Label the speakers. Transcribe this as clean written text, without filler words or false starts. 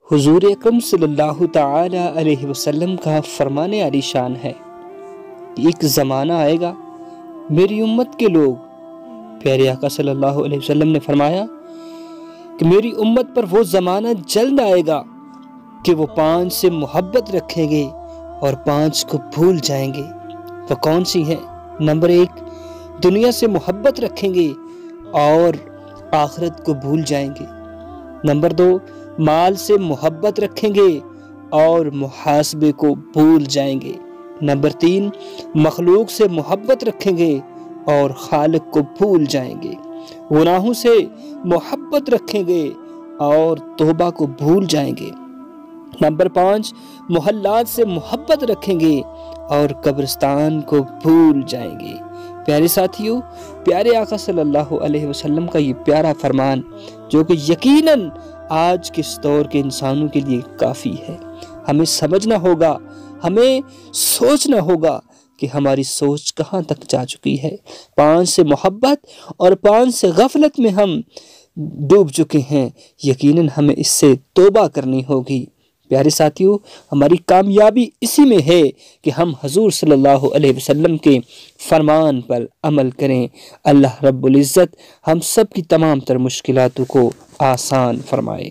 Speaker 1: حضور اکرم صلی اللہ تعالی علیہ وسلم کا فرمان عالی شان ہے کہ ایک زمانہ آئے گا میری امت کے لوگ، پیارے آقا صلی اللہ علیہ وسلم نے فرمایا کہ میری امت پر وہ زمانہ جلد آئے گا کہ وہ 5 سے محبت رکھیں گے اور 5 کو بھول جائیں گے۔ وہ کون سی ہیں؟ نمبر 1، دنیا سے محبت رکھیں گے اور آخرت کو بھول جائیں گے۔ نمبر 2، مال سے محبت رکھیں گے اور محاسبے کو بھول جائیں گے۔ نمبر 3، مخلوق سے محبت رکھیں گے اور خالق کو بھول جائیں گے۔ گناہوں سے محبت رکھیں گے اور توبہ کو بھول جائیں گے۔ نمبر 5، محلات سے محبت رکھیں گے اور قبرستان کو بھول جائیں گے۔ پیارے ساتھیوں، پیارے آقا صلی اللہ علیہ وسلم کا یہ پیارا فرمان جو کہ یقیناً آج کے اس دور کے انسانوں کے لیے کافی ہے۔ ہمیں سمجھنا ہوگا، ہمیں سوچنا ہوگا کہ ہماری سوچ کہاں تک جا چکی ہے۔ 5 سے محبت اور 5 سے غفلت میں ہم ڈوب چکے ہیں۔ یقیناً ہمیں اس سے توبہ کرنی ہوگی۔ پیارے ساتھیوں، ہماری کامیابی اسی میں ہے کہ ہم حضور صلی اللہ علیہ وسلم کے فرمان پر عمل کریں۔ اللہ رب العزت ہم سب کی تمام تر مشکلاتوں کو آسان فرمائے۔